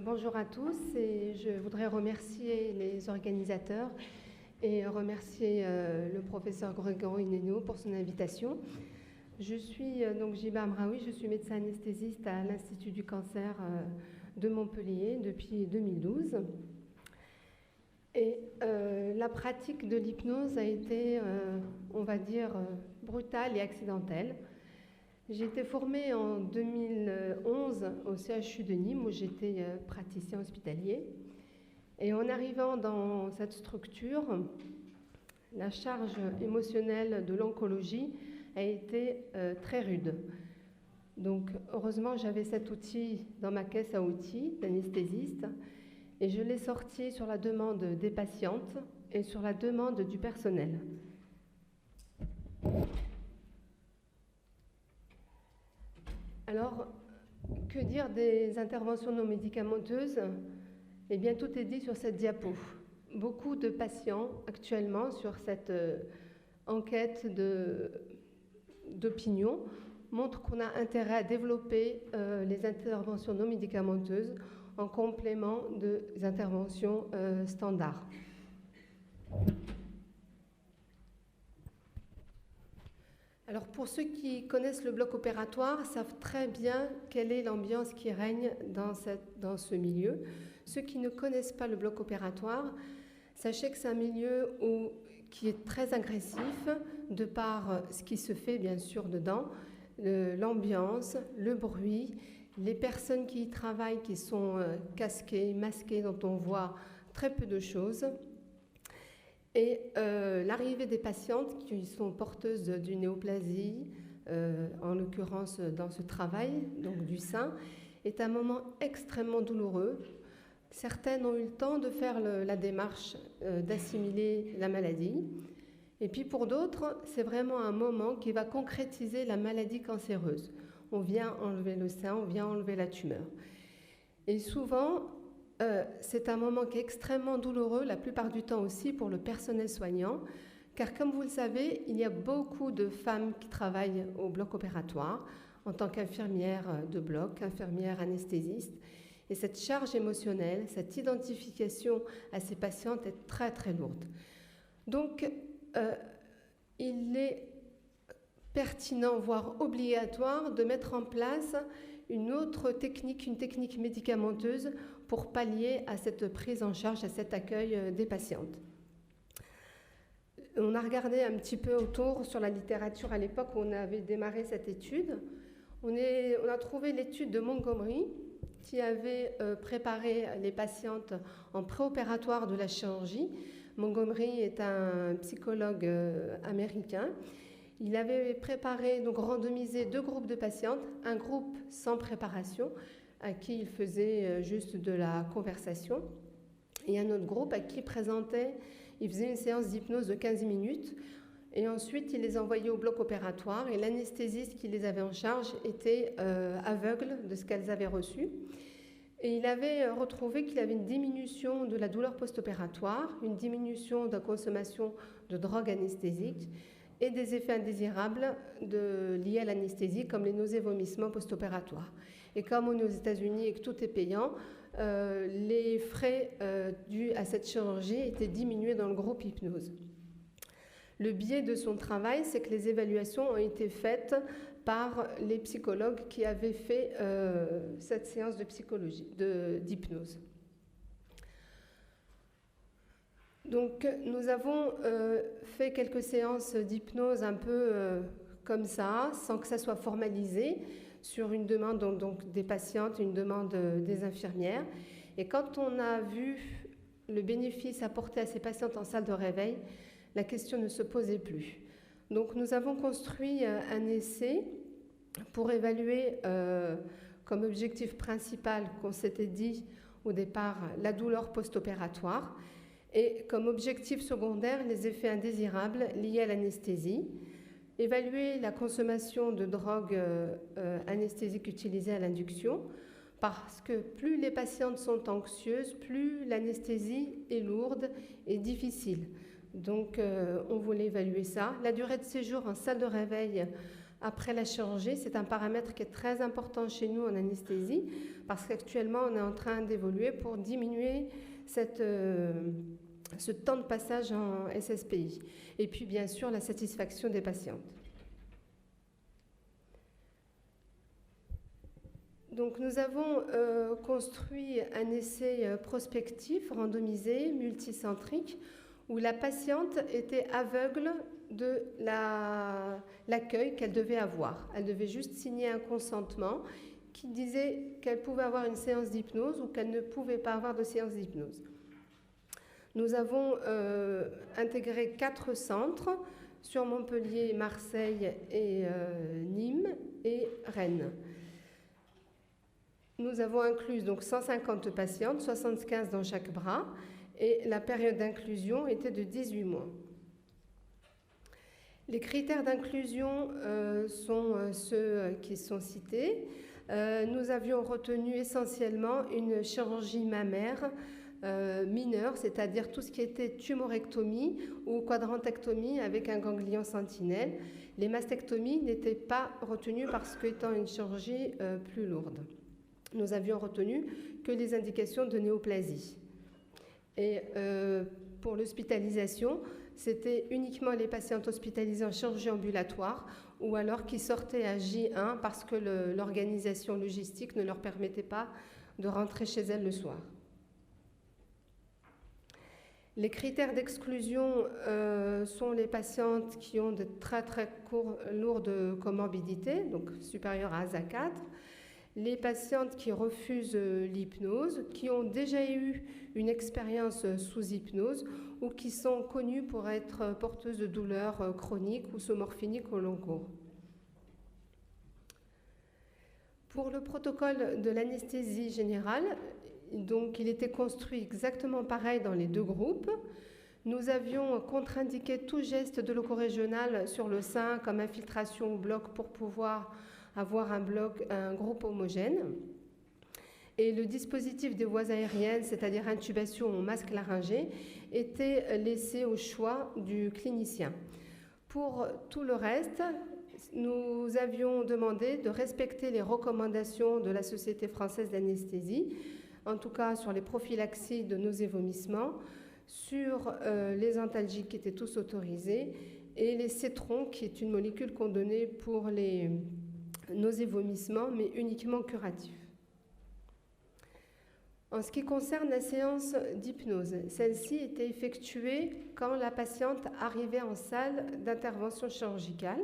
Bonjour à tous et je voudrais remercier les organisateurs et remercier le professeur Grégory Néno pour son invitation. Je suis donc Jiba Amraoui, je suis médecin anesthésiste à l'Institut du cancer de Montpellier depuis 2012. Et la pratique de l'hypnose a été, on va dire, brutale et accidentelle. J'ai été formée en 2011 au CHU de Nîmes où j'étais praticien hospitalier. Et en arrivant dans cette structure, la charge émotionnelle de l'oncologie a été très rude. Donc heureusement j'avais cet outil dans ma caisse à outils d'anesthésiste et je l'ai sorti sur la demande des patientes et sur la demande du personnel. Alors, que dire des interventions non médicamenteuses? Eh bien, tout est dit sur cette diapo. Beaucoup de patients, actuellement, sur cette enquête d'opinion, montrent qu'on a intérêt à développer les interventions non médicamenteuses en complément des interventions standards. Alors pour ceux qui connaissent le bloc opératoire, savent très bien quelle est l'ambiance qui règne dans ce milieu. Ceux qui ne connaissent pas le bloc opératoire, sachez que c'est un milieu qui est très agressif, de par ce qui se fait bien sûr dedans, l'ambiance, le bruit, les personnes qui y travaillent qui sont casquées, masquées, dont on voit très peu de choses. Et l'arrivée des patientes qui sont porteuses d'une néoplasie, en l'occurrence dans ce travail, donc du sein, est un moment extrêmement douloureux. Certaines ont eu le temps de faire la démarche d'assimiler la maladie. Et puis pour d'autres, c'est vraiment un moment qui va concrétiser la maladie cancéreuse. On vient enlever le sein, on vient enlever la tumeur. Et souvent, c'est un moment qui est extrêmement douloureux, la plupart du temps aussi pour le personnel soignant, car comme vous le savez, il y a beaucoup de femmes qui travaillent au bloc opératoire en tant qu'infirmière de bloc, infirmière anesthésiste, et cette charge émotionnelle, cette identification à ces patientes est très très lourde. Donc, il est pertinent, voire obligatoire, de mettre en place une autre technique, une technique médicamenteuse pour pallier à cette prise en charge, à cet accueil des patientes. On a regardé un petit peu autour sur la littérature à l'époque où on avait démarré cette étude. On a trouvé l'étude de Montgomery qui avait préparé les patientes en préopératoire de la chirurgie. Montgomery est un psychologue américain. Il avait préparé, donc randomisé 2 groupes de patientes, un groupe sans préparation, à qui il faisait juste de la conversation, et un autre groupe à qui il faisait une séance d'hypnose de 15 minutes, et ensuite il les envoyait au bloc opératoire, et l'anesthésiste qui les avait en charge était aveugle de ce qu'elles avaient reçu. Et il avait retrouvé qu'il avait une diminution de la douleur post-opératoire, une diminution de la consommation de drogues anesthésiques, et des effets indésirables liés à l'anesthésie, comme les nausées, vomissements post-opératoires. Et comme on est aux États-Unis et que tout est payant, les frais dus à cette chirurgie étaient diminués dans le groupe hypnose. Le biais de son travail, c'est que les évaluations ont été faites par les psychologues qui avaient fait cette séance d'hypnose. Donc nous avons fait quelques séances d'hypnose un peu comme ça, sans que ça soit formalisé, sur une demande donc des patientes, une demande des infirmières. Et quand on a vu le bénéfice apporté à ces patientes en salle de réveil, la question ne se posait plus. Donc nous avons construit un essai pour évaluer comme objectif principal qu'on s'était dit au départ la douleur post-opératoire, et comme objectif secondaire, les effets indésirables liés à l'anesthésie, évaluer la consommation de drogues anesthésiques utilisées à l'induction, parce que plus les patientes sont anxieuses, plus l'anesthésie est lourde et difficile. Donc on voulait évaluer ça. La durée de séjour en salle de réveil après la chirurgie. C'est un paramètre qui est très important chez nous en anesthésie parce qu'actuellement, on est en train d'évoluer pour diminuer ce temps de passage en SSPI. Et puis, bien sûr, la satisfaction des patientes. Donc, nous avons construit un essai prospectif, randomisé, multicentrique, où la patiente était aveugle de l'accueil qu'elle devait avoir. Elle devait juste signer un consentement qui disait qu'elle pouvait avoir une séance d'hypnose ou qu'elle ne pouvait pas avoir de séance d'hypnose. Nous avons intégré 4 centres sur Montpellier, Marseille et Nîmes et Rennes. Nous avons inclus donc 150 patientes, 75 dans chaque bras, et la période d'inclusion était de 18 mois. Les critères d'inclusion sont ceux qui sont cités. Nous avions retenu essentiellement une chirurgie mammaire mineure, c'est-à-dire tout ce qui était tumorectomie ou quadrantectomie avec un ganglion sentinelle. Les mastectomies n'étaient pas retenues parce qu'étant une chirurgie plus lourde. Nous avions retenu que les indications de néoplasie. Et pour l'hospitalisation, c'était uniquement les patientes hospitalisées en chirurgie ambulatoire ou alors qui sortaient à J1 parce que l'organisation logistique ne leur permettait pas de rentrer chez elles le soir. Les critères d'exclusion sont les patientes qui ont de très lourdes comorbidités, donc supérieures à ASA4, les patientes qui refusent l'hypnose, qui ont déjà eu une expérience sous hypnose ou qui sont connues pour être porteuses de douleurs chroniques ou somorphiniques au long cours. Pour le protocole de l'anesthésie générale, donc il était construit exactement pareil dans les 2 groupes. Nous avions contre-indiqué tout geste de loco-régional sur le sein comme infiltration ou bloc pour pouvoir avoir un groupe homogène. Et le dispositif des voies aériennes, c'est-à-dire intubation ou masque laryngé, était laissé au choix du clinicien. Pour tout le reste, nous avions demandé de respecter les recommandations de la Société française d'anesthésie, en tout cas sur les prophylaxies de nausées et vomissements, sur les antalgiques qui étaient tous autorisés, et les cétrons, qui est une molécule qu'on donnait pour les nausées et vomissements, mais uniquement curatifs. En ce qui concerne la séance d'hypnose, celle-ci était effectuée quand la patiente arrivait en salle d'intervention chirurgicale,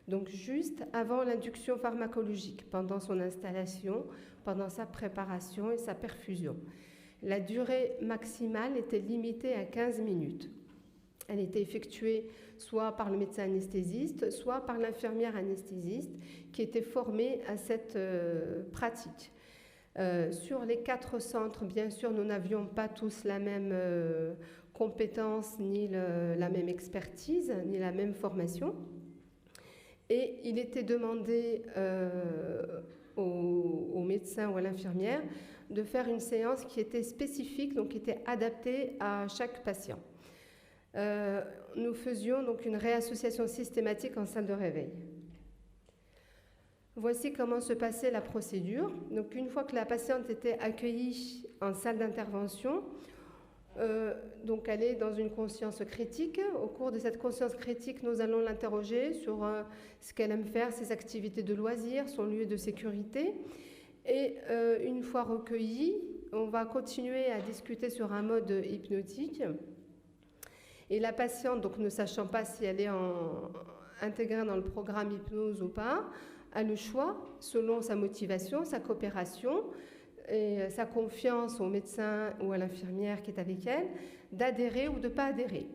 donc juste avant l'induction pharmacologique, pendant son installation, pendant sa préparation et sa perfusion. La durée maximale était limitée à 15 minutes. Elle était effectuée soit par le médecin anesthésiste, soit par l'infirmière anesthésiste qui était formée à cette pratique. Sur les 4 centres, bien sûr, nous n'avions pas tous la même compétence, ni la même expertise, ni la même formation. Et il était demandé au médecin ou à l'infirmière de faire une séance qui était spécifique, donc qui était adaptée à chaque patient. Nous faisions donc une réassociation systématique en salle de réveil. Voici comment se passait la procédure. Donc, une fois que la patiente était accueillie en salle d'intervention, donc elle est dans une conscience critique. Au cours de cette conscience critique, nous allons l'interroger sur ce qu'elle aime faire, ses activités de loisirs, son lieu de sécurité. Et une fois recueillie, on va continuer à discuter sur un mode hypnotique. Et la patiente, donc ne sachant pas si elle est intégrée dans le programme hypnose ou pas, a le choix, selon sa motivation, sa coopération et sa confiance au médecin ou à l'infirmière qui est avec elle, d'adhérer ou de ne pas adhérer.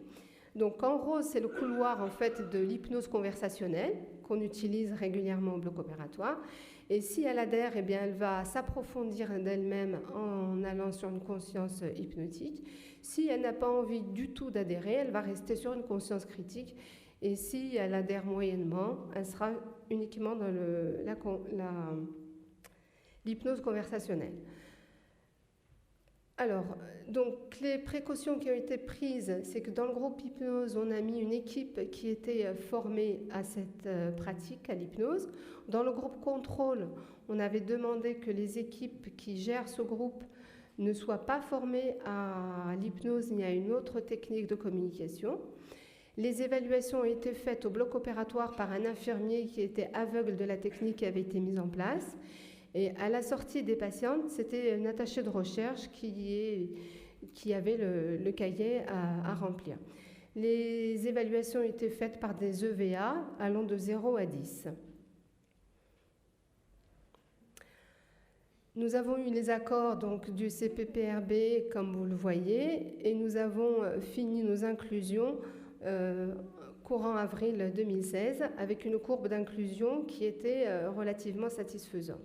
Donc en rose, c'est le couloir en fait de l'hypnose conversationnelle qu'on utilise régulièrement au bloc opératoire. Et si elle adhère, eh bien, elle va s'approfondir d'elle-même en allant sur une conscience hypnotique. Si elle n'a pas envie du tout d'adhérer, elle va rester sur une conscience critique. Et si elle adhère moyennement, elle sera uniquement dans l'hypnose conversationnelle. Alors, donc les précautions qui ont été prises, c'est que dans le groupe hypnose, on a mis une équipe qui était formée à cette pratique, à l'hypnose. Dans le groupe contrôle, on avait demandé que les équipes qui gèrent ce groupe ne soient pas formées à l'hypnose ni à une autre technique de communication. Les évaluations ont été faites au bloc opératoire par un infirmier qui était aveugle de la technique qui avait été mise en place. Et à la sortie des patientes, c'était une attachée de recherche qui avait le cahier à remplir. Les évaluations ont été faites par des EVA allant de 0 à 10. Nous avons eu les accords donc, du CPPRB, comme vous le voyez, et nous avons fini nos inclusions courant avril 2016 avec une courbe d'inclusion qui était relativement satisfaisante.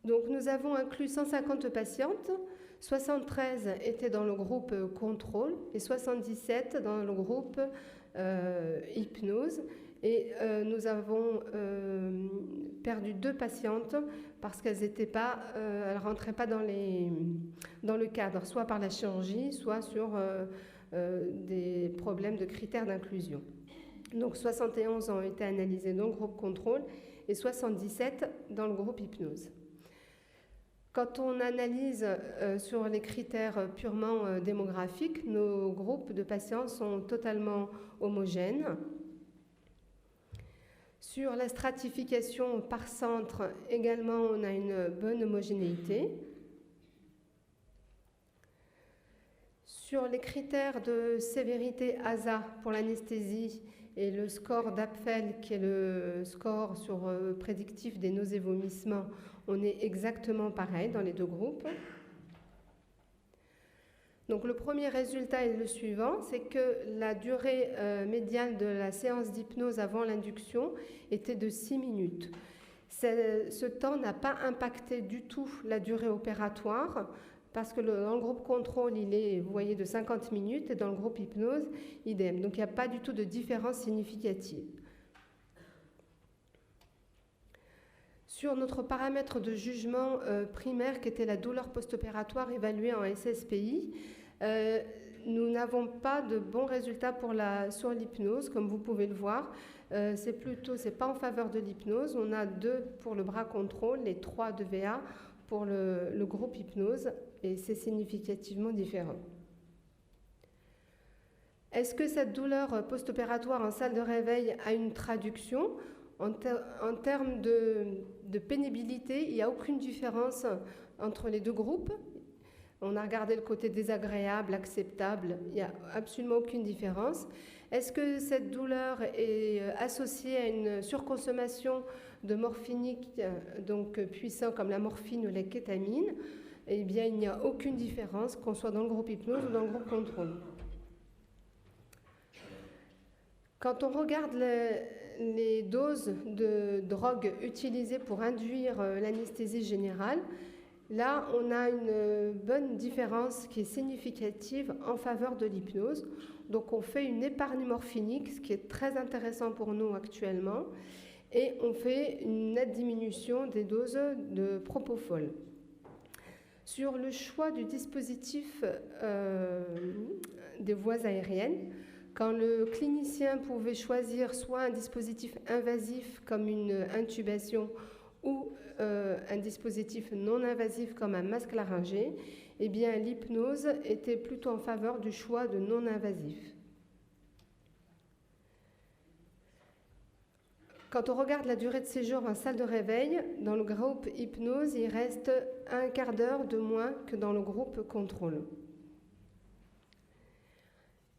Donc nous avons inclus 150 patientes, 73 étaient dans le groupe contrôle et 77 dans le groupe hypnose. Et nous avons perdu 2 patientes parce qu'elles ne rentraient pas dans le cadre, soit par la chirurgie, soit sur des problèmes de critères d'inclusion. Donc 71 ont été analysées dans le groupe contrôle et 77 dans le groupe hypnose. Quand on analyse sur les critères purement démographiques, nos groupes de patients sont totalement homogènes. Sur la stratification par centre, également, on a une bonne homogénéité. Sur les critères de sévérité ASA pour l'anesthésie et le score d'Apfel, qui est le score prédictif des nausées-vomissements, on est exactement pareil dans les 2 groupes. Donc le premier résultat est le suivant, c'est que la durée médiane de la séance d'hypnose avant l'induction était de 6 minutes. Ce temps n'a pas impacté du tout la durée opératoire, parce que dans le groupe contrôle, il est, vous voyez, de 50 minutes, et dans le groupe hypnose, idem. Donc il n'y a pas du tout de différence significative. Sur notre paramètre de jugement primaire, qui était la douleur post-opératoire évaluée en SSPI, nous n'avons pas de bons résultats sur l'hypnose, comme vous pouvez le voir. C'est pas en faveur de l'hypnose. On a 2 pour le bras contrôle et 3 de VA pour le groupe hypnose, et c'est significativement différent. Est-ce que cette douleur post-opératoire en salle de réveil a une traduction ? En termes de pénibilité, il n'y a aucune différence entre les 2 groupes. On a regardé le côté désagréable, acceptable, il n'y a absolument aucune différence. Est-ce que cette douleur est associée à une surconsommation de morphiniques donc puissants comme la morphine ou la kétamine? Eh bien, il n'y a aucune différence, qu'on soit dans le groupe hypnose ou dans le groupe contrôle. Quand on regarde les doses de drogue utilisées pour induire l'anesthésie générale, là, on a une bonne différence qui est significative en faveur de l'hypnose. Donc, on fait une épargne morphinique, ce qui est très intéressant pour nous actuellement, et on fait une nette diminution des doses de propofol. Sur le choix du dispositif des voies aériennes, quand le clinicien pouvait choisir soit un dispositif invasif comme une intubation ou un dispositif non invasif comme un masque laryngé, eh bien l'hypnose était plutôt en faveur du choix de non invasif. Quand on regarde la durée de séjour en salle de réveil, dans le groupe hypnose, il reste un quart d'heure de moins que dans le groupe contrôle.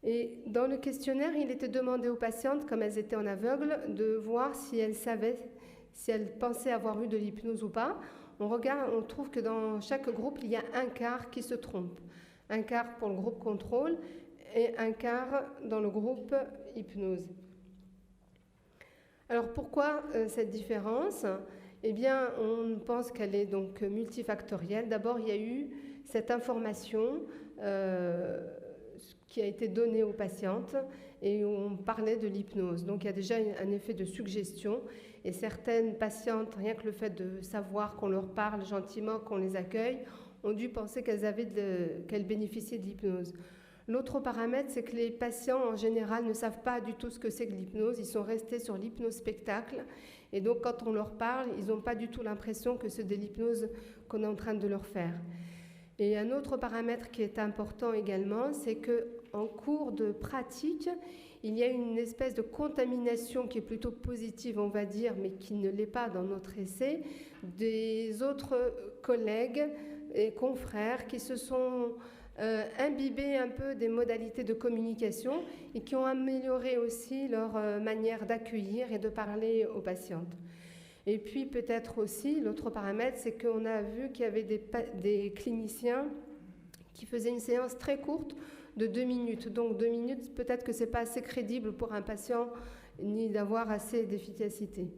Et dans le questionnaire, il était demandé aux patientes, comme elles étaient en aveugle, de voir si elles savaient, si elles pensaient avoir eu de l'hypnose ou pas. On trouve que dans chaque groupe, il y a un quart qui se trompe. Un quart pour le groupe contrôle et un quart dans le groupe hypnose. Alors pourquoi cette différence? Eh bien, on pense qu'elle est donc multifactorielle. D'abord, il y a eu cette information qui a été donné aux patientes et on parlait de l'hypnose. Donc il y a déjà un effet de suggestion et certaines patientes, rien que le fait de savoir qu'on leur parle gentiment, qu'on les accueille, ont dû penser qu'elles bénéficiaient de l'hypnose. L'autre paramètre, c'est que les patients en général ne savent pas du tout ce que c'est que l'hypnose, ils sont restés sur l'hypnospectacle et donc quand on leur parle, ils n'ont pas du tout l'impression que c'est de l'hypnose qu'on est en train de leur faire. Et un autre paramètre qui est important également, c'est qu'en cours de pratique, il y a une espèce de contamination qui est plutôt positive, on va dire, mais qui ne l'est pas dans notre essai, des autres collègues et confrères qui se sont imbibés un peu des modalités de communication et qui ont amélioré aussi leur manière d'accueillir et de parler aux patientes. Et puis peut-être aussi, l'autre paramètre, c'est qu'on a vu qu'il y avait des cliniciens qui faisaient une séance très courte de 2 minutes. Donc 2 minutes, peut-être que ce n'est pas assez crédible pour un patient, ni d'avoir assez d'efficacité.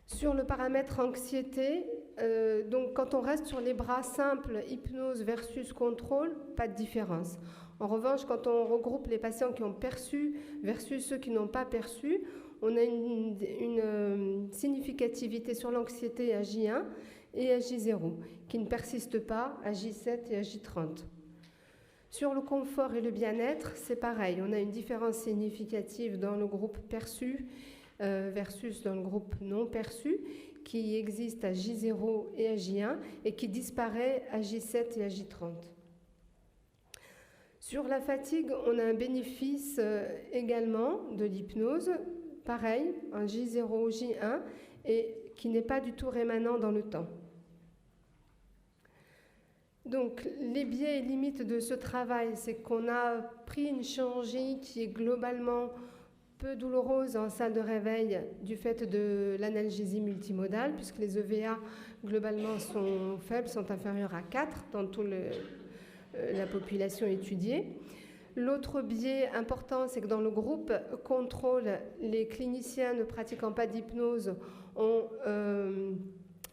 Sur le paramètre anxiété, donc quand on reste sur les bras simples, hypnose versus contrôle, pas de différence. En revanche, quand on regroupe les patients qui ont perçu versus ceux qui n'ont pas perçu, on a une significativité sur l'anxiété à J1 et à J0, qui ne persiste pas à J7 et à J30. Sur le confort et le bien-être, c'est pareil, on a une différence significative dans le groupe perçu versus dans le groupe non perçu, qui existe à J0 et à J1 et qui disparaît à J7 et à J30. Sur la fatigue, on a un bénéfice également de l'hypnose, pareil, un J0, J1, et qui n'est pas du tout rémanent dans le temps. Donc, les biais et limites de ce travail, c'est qu'on a pris une chirurgie qui est globalement peu douloureuse en salle de réveil du fait de l'analgésie multimodale, puisque les EVA, globalement, sont faibles, sont inférieurs à 4 dans toute la population étudiée. L'autre biais important, c'est que dans le groupe contrôle, les cliniciens ne pratiquant pas d'hypnose ont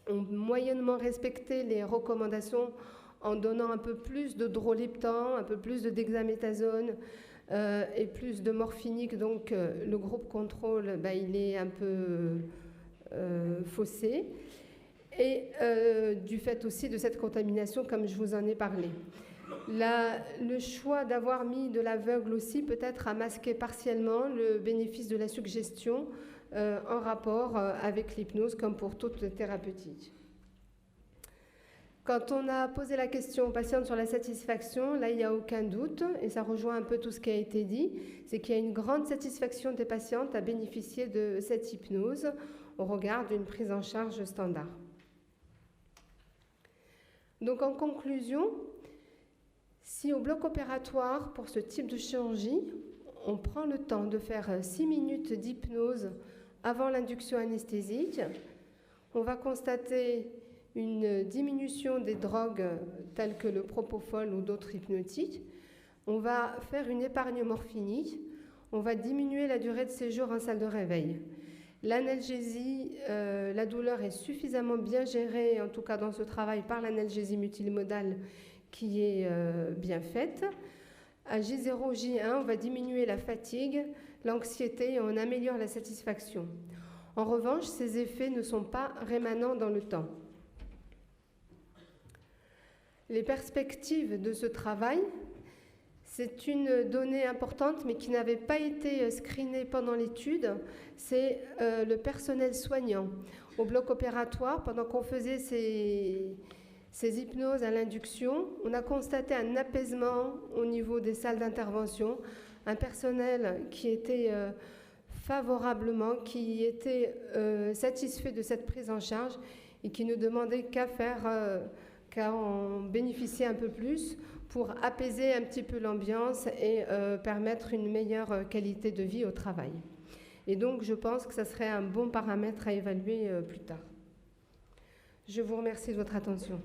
moyennement respecté les recommandations en donnant un peu plus de droliptan, un peu plus de dexaméthasone et plus de morphinique. Donc le groupe contrôle, il est un peu faussé. Et du fait aussi de cette contamination, comme je vous en ai parlé. Le choix d'avoir mis de l'aveugle aussi peut-être a masqué partiellement le bénéfice de la suggestion en rapport avec l'hypnose, comme pour toute thérapeutique. Quand on a posé la question aux patientes sur la satisfaction, là, il n'y a aucun doute, et ça rejoint un peu tout ce qui a été dit, c'est qu'il y a une grande satisfaction des patientes à bénéficier de cette hypnose au regard d'une prise en charge standard. Donc, en conclusion, si au bloc opératoire, pour ce type de chirurgie, on prend le temps de faire 6 minutes d'hypnose avant l'induction anesthésique, on va constater une diminution des drogues telles que le propofol ou d'autres hypnotiques. On va faire une épargne morphinique. On va diminuer la durée de séjour en salle de réveil. L'analgésie, la douleur est suffisamment bien gérée, en tout cas dans ce travail, par l'analgésie multimodale qui est bien faite. À J0, J1, on va diminuer la fatigue, l'anxiété et on améliore la satisfaction. En revanche, ces effets ne sont pas rémanents dans le temps. Les perspectives de ce travail, c'est une donnée importante, mais qui n'avait pas été screenée pendant l'étude, c'est le personnel soignant. Au bloc opératoire, pendant qu'on faisait ces hypnoses à l'induction, on a constaté un apaisement au niveau des salles d'intervention, un personnel qui était favorablement, qui était satisfait de cette prise en charge et qui ne demandait qu'à en bénéficier un peu plus pour apaiser un petit peu l'ambiance et permettre une meilleure qualité de vie au travail. Et donc, je pense que ça serait un bon paramètre à évaluer plus tard. Je vous remercie de votre attention.